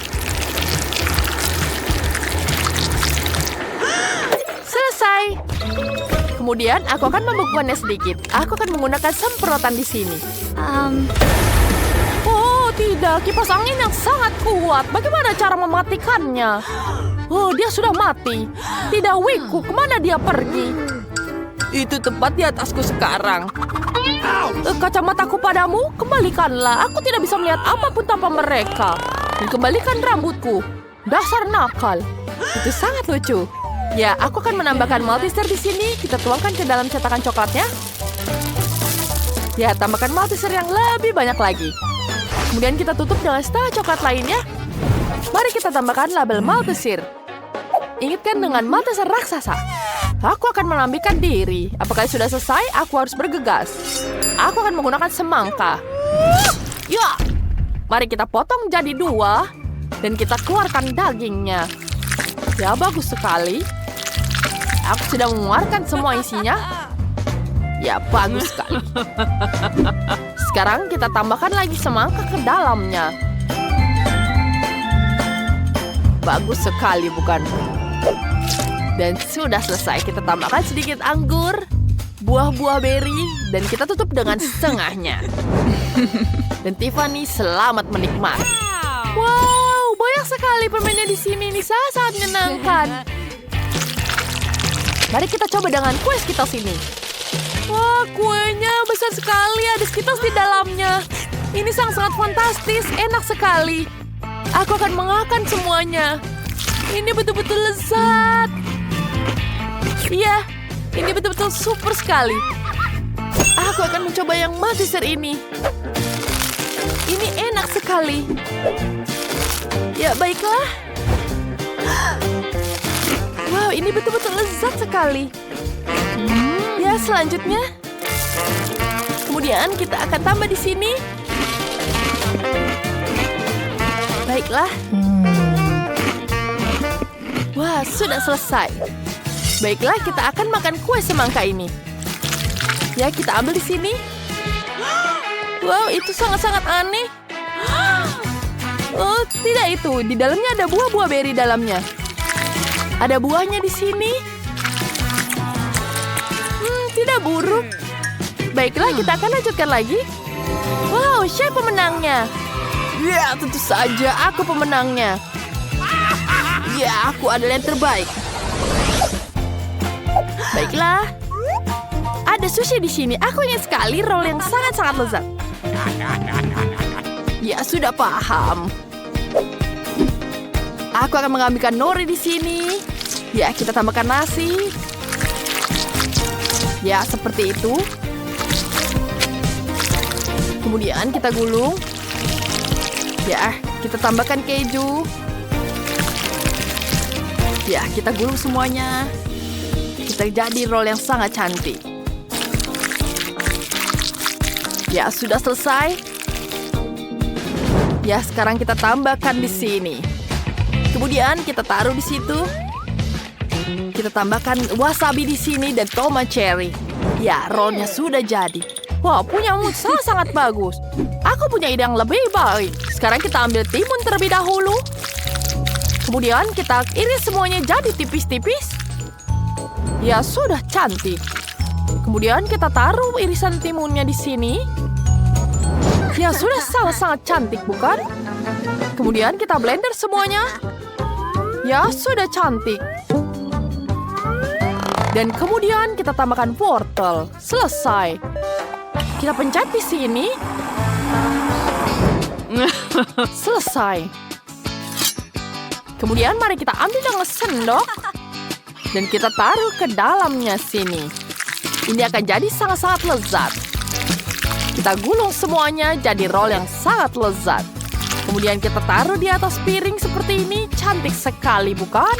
Selesai. Kemudian aku akan membekukannya sedikit. Aku akan menggunakan semprotan di sini. Oh tidak, kipas angin yang sangat kuat. Bagaimana cara mematikannya? Oh, dia sudah mati. Tidak, Wiku, kemana dia pergi? Itu tepat di atasku sekarang. Kacamataku padamu, kembalikanlah. Aku tidak bisa melihat apapun tanpa mereka. Dan kembalikan rambutku. Dasar nakal. Itu sangat lucu. Ya, aku akan menambahkan Malteser di sini. Kita tuangkan ke dalam cetakan coklatnya. Ya, tambahkan Malteser yang lebih banyak lagi. Kemudian kita tutup dengan setengah coklat lainnya. Mari kita tambahkan label Malteser. Ingatkan dengan Malteser raksasa. Aku akan melambaikan diri. Apakah sudah selesai? Aku harus bergegas. Aku akan menggunakan semangka. Ya, mari kita potong jadi 2. Dan kita keluarkan dagingnya. Ya, bagus sekali. Aku sudah mengeluarkan semua isinya. Ya, bagus sekali. Sekarang kita tambahkan lagi semangka ke dalamnya. Bagus sekali, bukan? Dan sudah selesai. Kita tambahkan sedikit anggur, buah-buah beri, dan kita tutup dengan setengahnya. Dan Tiffany selamat menikmati. Wow, banyak sekali permennya di sini. Ini sangat menyenangkan. Mari kita coba dengan kue Skittles ini. Wah, kuenya besar sekali. Ada Skittles di dalamnya. Ini sangat fantastis. Enak sekali. Aku akan mengakan semuanya. Ini betul-betul lezat. Iya, ini betul-betul super sekali. Aku akan mencoba yang Malteser ini. Ini enak sekali. Ya, baiklah. Wow, ini betul-betul lezat sekali. Ya, selanjutnya. Kemudian kita akan tambah di sini. Baiklah. Wah, sudah selesai. Baiklah, kita akan makan kue semangka ini. Ya, kita ambil di sini. Wow, itu sangat-sangat aneh. Oh, tidak itu. Di dalamnya ada buah-buah beri dalamnya. Ada buahnya di sini. Tidak buruk. Baiklah, kita akan lanjutkan lagi. Wow, siapa pemenangnya? Ya, tentu saja aku pemenangnya. Ya, aku adalah yang terbaik. Baiklah. Ada sushi di sini. Aku ingin sekali roll yang sangat-sangat lezat. Ya, sudah paham. Aku akan mengambilkan nori di sini. Ya, kita tambahkan nasi. Ya, seperti itu. Kemudian kita gulung. Ya, kita tambahkan keju. Ya, kita gulung semuanya. Kita jadi roll yang sangat cantik. Ya, sudah selesai. Ya, sekarang kita tambahkan di sini. Kemudian kita taruh di situ. Kita tambahkan wasabi di sini dan tomat cherry. Ya, rollnya sudah jadi. Wah, punya mood sangat bagus. Aku punya ide yang lebih baik. Sekarang kita ambil timun terlebih dahulu. Kemudian kita iris semuanya jadi tipis-tipis. Ya, sudah cantik. Kemudian kita taruh irisan timunnya di sini. Ya, sudah sangat-sangat cantik, bukan? Kemudian kita blender semuanya. Ya, sudah cantik. Dan kemudian kita tambahkan wortel. Selesai. Kita pencet di sini. Selesai. Kemudian mari kita ambil dengan sendok. Dan kita taruh ke dalamnya sini. Ini akan jadi sangat-sangat lezat. Kita gulung semuanya jadi roll yang sangat lezat. Kemudian kita taruh di atas piring seperti ini. Cantik sekali, bukan?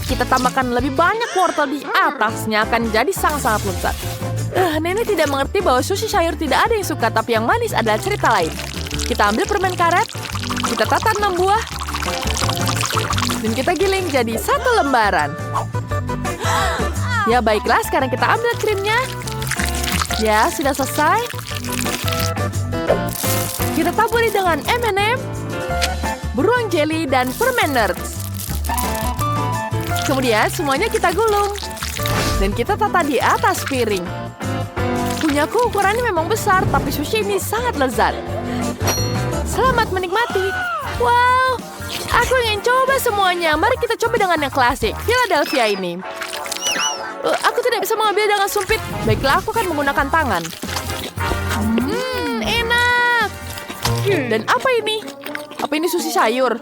Kita tambahkan lebih banyak wortel di atasnya akan jadi sangat-sangat lezat. Nenek tidak mengerti bahwa sushi sayur tidak ada yang suka, tapi yang manis adalah cerita lain. Kita ambil permen karet, kita tata 6 buah, dan kita giling jadi 1 lembaran. Ya baiklah, sekarang kita ambil krimnya. Ya, sudah selesai. Kita taburi dengan M&M, beruang jelly, dan permen nerds. Kemudian semuanya kita gulung. Dan kita tata di atas piring. Punyaku ukurannya memang besar, tapi sushi ini sangat lezat. Selamat menikmati. Wow, aku ingin coba semuanya. Mari kita coba dengan yang klasik, Philadelphia ini. Aku tidak bisa mengambil dengan sumpit. Baiklah, aku akan menggunakan tangan. Enak. Dan apa ini? Apa ini sushi sayur?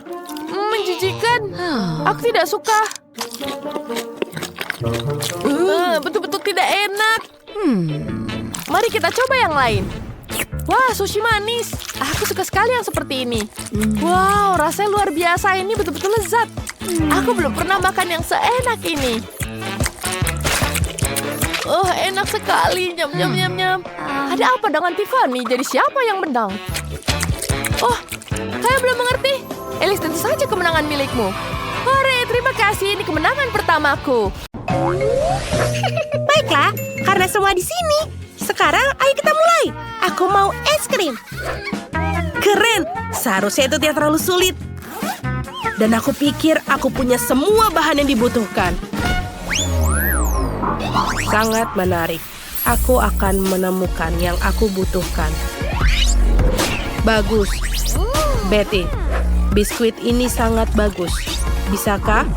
Menjijikan. Aku tidak suka. Betul-betul tidak enak. Mari kita coba yang lain. Wah, sushi manis. Aku suka sekali yang seperti ini. Wow, rasanya luar biasa. Ini betul-betul lezat. Aku belum pernah makan yang seenak ini. Oh, enak sekali. Nyam, nyam, nyam, nyam. Ada apa dengan Tiffany? Jadi siapa yang menang? Oh, saya belum mengerti. Elis, tentu saja kemenangan milikmu. Hore, terima kasih. Ini kemenangan pertamaku. Baiklah, karena semua di sini. Sekarang ayo kita mulai. Aku mau es krim. Keren, seharusnya itu tidak terlalu sulit. Dan aku pikir aku punya semua bahan yang dibutuhkan. Sangat menarik. Aku akan menemukan yang aku butuhkan. Bagus. Betty, biskuit ini sangat bagus. Bisakah?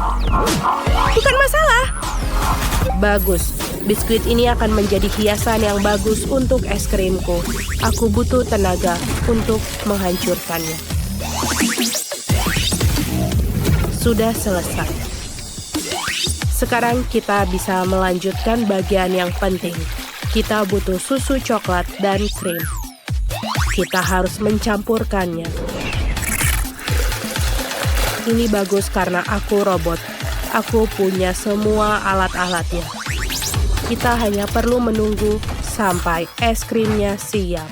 Bukan masalah. Bagus. Biskuit ini akan menjadi hiasan yang bagus untuk es krimku. Aku butuh tenaga untuk menghancurkannya. Sudah selesai. Sekarang kita bisa melanjutkan bagian yang penting. Kita butuh susu coklat dan krim. Kita harus mencampurkannya. Ini bagus karena aku robot. Aku punya semua alat-alatnya. Kita hanya perlu menunggu sampai es krimnya siap.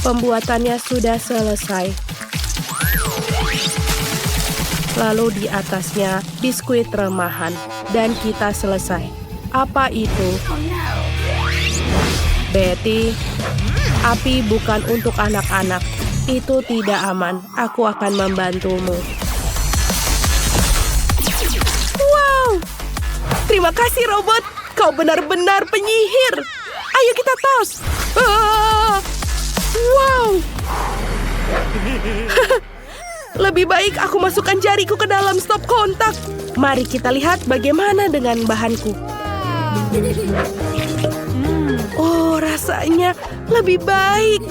Pembuatannya sudah selesai. Lalu di atasnya biskuit remahan. Dan kita selesai. Apa itu? Betty, api bukan untuk anak-anak. Itu tidak aman. Aku akan membantumu. Wow! Terima kasih, robot. Kau benar-benar penyihir. Ayo kita tos. Wow! Lebih baik aku masukkan jariku ke dalam stop kontak. Mari kita lihat bagaimana dengan bahanku. Oh, rasanya lebih baik.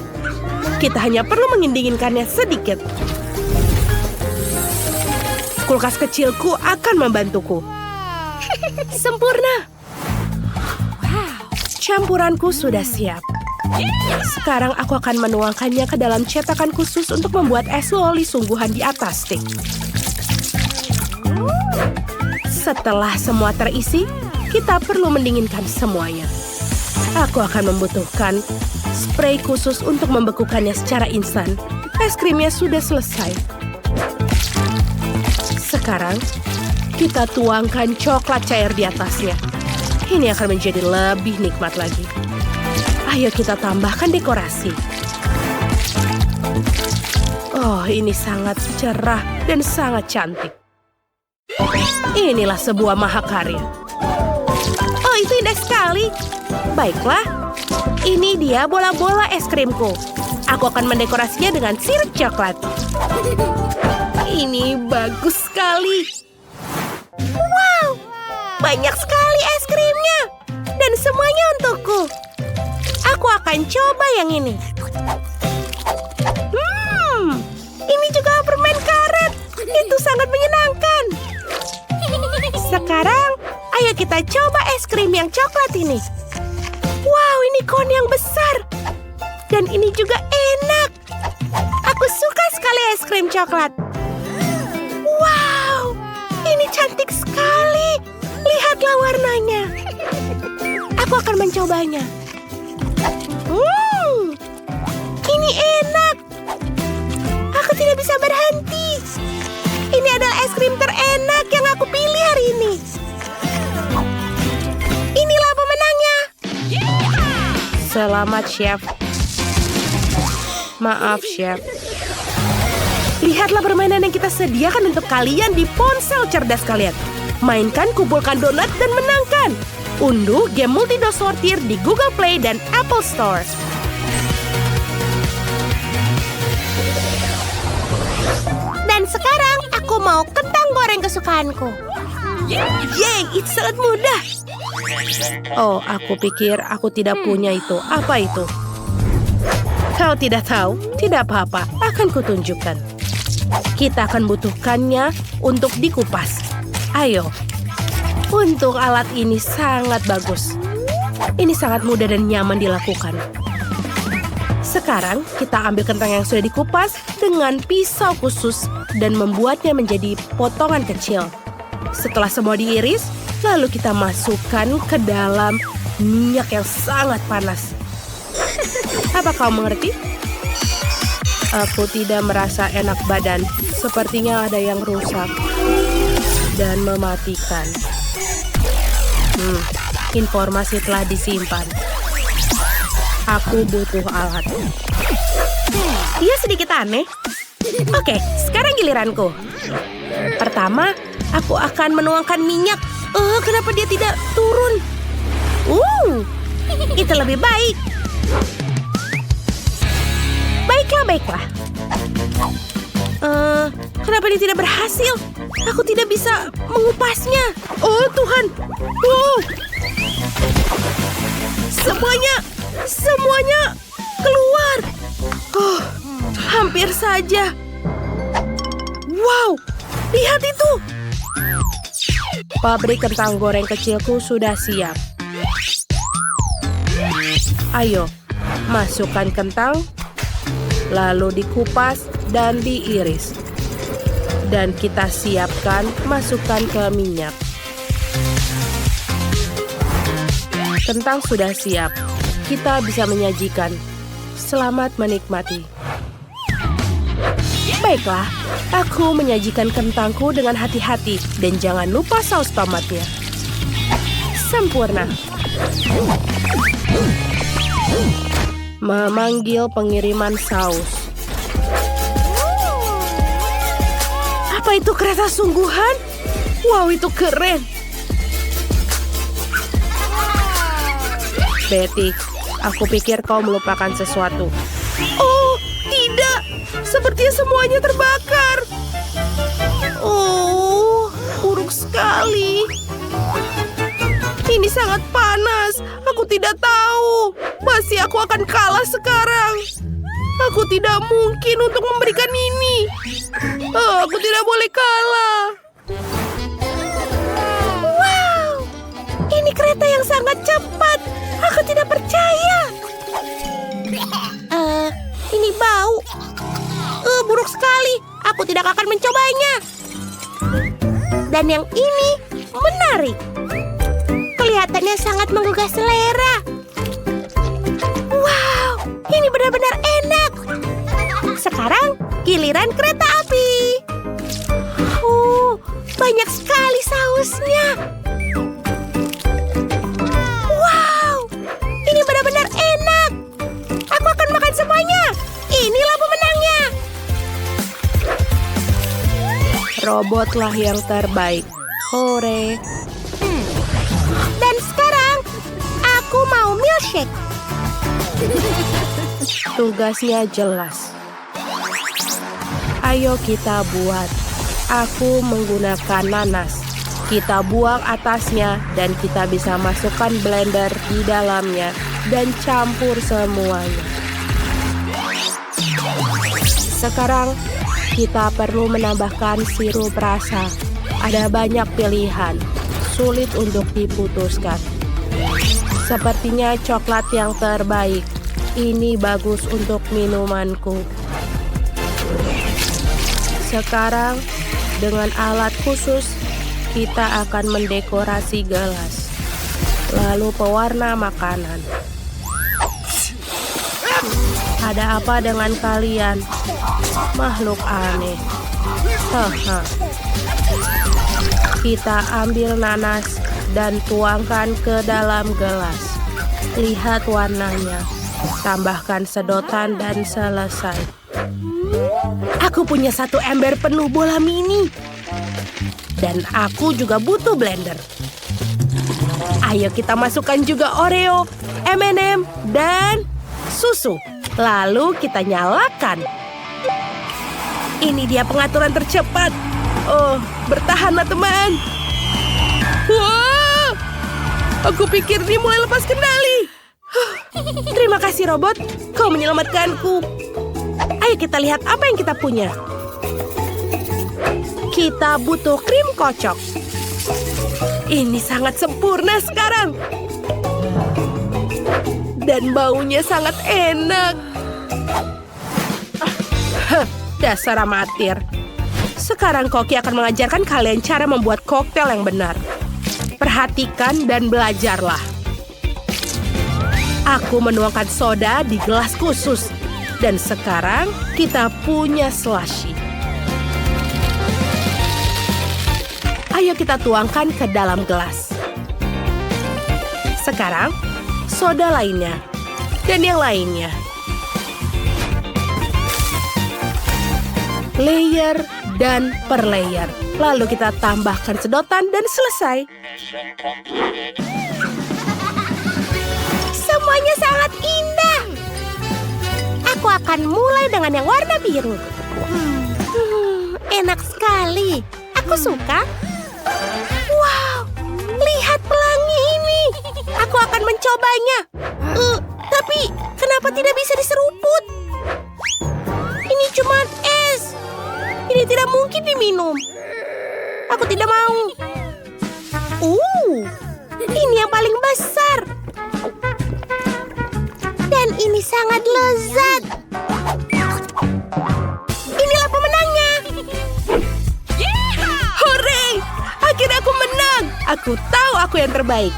Kita hanya perlu mendinginkannya sedikit. Kulkas kecilku akan membantuku. Sempurna. Campuranku sudah siap. Sekarang aku akan menuangkannya ke dalam cetakan khusus untuk membuat es loli sungguhan di atas stik. Setelah semua terisi, kita perlu mendinginkan semuanya. Aku akan membutuhkan spray khusus untuk membekukannya secara instan. Es krimnya sudah selesai. Sekarang, kita tuangkan coklat cair di atasnya. Ini akan menjadi lebih nikmat lagi. Ayo kita tambahkan dekorasi. Oh, ini sangat cerah dan sangat cantik. Inilah sebuah mahakarya. Oh, itu indah sekali. Baiklah, ini dia bola-bola es krimku. Aku akan mendekorasinya dengan sirup coklat. Ini bagus sekali. Wow, banyak sekali es krimnya. Dan semuanya untukku. Aku akan coba yang ini. Ini juga permen karet. Itu sangat menyenangkan. Sekarang, ayo kita coba es krim yang coklat ini. Wow, ini kon yang besar. Dan ini juga enak. Aku suka sekali es krim coklat. Wow, cantik sekali. Lihatlah warnanya. Aku akan mencobanya. Ini enak. Aku tidak bisa berhenti. Ini adalah es krim terenak yang aku pilih hari ini. Inilah pemenangnya. Selamat, Chef. Maaf, Chef. Lihatlah permainan yang kita sediakan untuk kalian di ponsel cerdas kalian. Mainkan, kumpulkan donat, dan menangkan. Unduh game Multidos Sortir di Google Play dan Apple Store. Dan sekarang aku mau kentang goreng kesukaanku. Yeay, itu sangat mudah. Oh, aku pikir aku tidak punya itu. Apa itu? Kau tidak tahu? Tidak apa-apa, akan kutunjukkan. Kita akan butuhkannya untuk dikupas. Ayo. Untuk alat ini sangat bagus. Ini sangat mudah dan nyaman dilakukan. Sekarang kita ambil kentang yang sudah dikupas dengan pisau khusus dan membuatnya menjadi potongan kecil. Setelah semua diiris, lalu kita masukkan ke dalam minyak yang sangat panas. Apa kau mengerti? Aku tidak merasa enak badan. Sepertinya ada yang rusak dan mematikan. Informasi telah disimpan. Aku butuh alat. Iya, sedikit aneh. Oke, sekarang giliranku. Pertama, aku akan menuangkan minyak. Kenapa dia tidak turun? Itu lebih baik. Baiklah. Kenapa dia tidak berhasil? Aku tidak bisa mengupasnya. Oh, Tuhan. Semuanya keluar. Hampir saja. Wow, lihat itu. Pabrik kentang goreng kecilku sudah siap. Ayo, masukkan kentang, lalu dikupas dan diiris. Dan kita siapkan, masukkan ke minyak. Kentang sudah siap. Kita bisa menyajikan. Selamat menikmati. Baiklah, aku menyajikan kentangku dengan hati-hati dan jangan lupa saus tomatnya. Sempurna. Memanggil pengiriman saus. Apa itu kereta sungguhan? Wow, itu keren. Betty, aku pikir kau melupakan sesuatu. Oh, tidak. Sepertinya semuanya terbakar. Oh, buruk sekali. Ini sangat panas. Aku tidak tahu. Pasti aku akan kalah sekarang. Aku tidak mungkin untuk memberikan ini. Aku tidak boleh kalah. Wow, ini kereta yang sangat cepat. Aku tidak percaya. Ini bau. Buruk sekali. Aku tidak akan mencobanya. Dan yang ini menarik. Kelihatannya sangat menggugah selera. Wow, ini benar-benar enak. Sekarang giliran kereta api. Banyak sekali sausnya. Wow, ini benar-benar enak. Aku akan makan semuanya. Inilah pemenangnya. Robotlah yang terbaik. Hore. Dan sekarang aku mau milkshake. Tugasnya jelas. Ayo kita buat. Aku menggunakan nanas. Kita buang atasnya dan kita bisa masukkan blender di dalamnya dan campur semuanya. Sekarang kita perlu menambahkan sirup rasa. Ada banyak pilihan, sulit untuk diputuskan. Sepertinya coklat yang terbaik. Ini bagus untuk minumanku. Sekarang dengan alat khusus, kita akan mendekorasi gelas. Lalu pewarna makanan. Ada apa dengan kalian? Makhluk aneh. Haha. Kita ambil nanas dan tuangkan ke dalam gelas. Lihat warnanya. Tambahkan sedotan dan selesai. Aku punya 1 ember penuh bola mini. Dan aku juga butuh blender. Ayo kita masukkan juga Oreo, M&M, dan susu. Lalu kita nyalakan. Ini dia pengaturan tercepat. Oh, bertahanlah teman. Wah, aku pikir dia mulai lepas kendali. Terima kasih robot, kau menyelamatkanku. Ayo kita lihat apa yang kita punya. Kita butuh krim kocok. Ini sangat sempurna sekarang. Dan baunya sangat enak. Dasar amatir. Sekarang Koki akan mengajarkan kalian cara membuat koktail yang benar. Perhatikan dan belajarlah. Aku menuangkan soda di gelas khusus. Dan sekarang kita punya slushy. Ayo kita tuangkan ke dalam gelas. Sekarang, soda lainnya. Dan yang lainnya. Layer dan per layer. Lalu kita tambahkan sedotan dan selesai. Semuanya sangat indah. Aku akan mulai dengan yang warna biru. Enak sekali. Aku suka. Wow, lihat pelangi ini. Aku akan mencobanya. Tapi kenapa tidak bisa diseruput? Ini cuma es. Ini tidak mungkin diminum. Aku tidak mau. Ini yang paling besar. Dan ini sangat lezat. Inilah pemenangnya. Hore! Akhirnya aku menang. Aku tahu aku yang terbaik.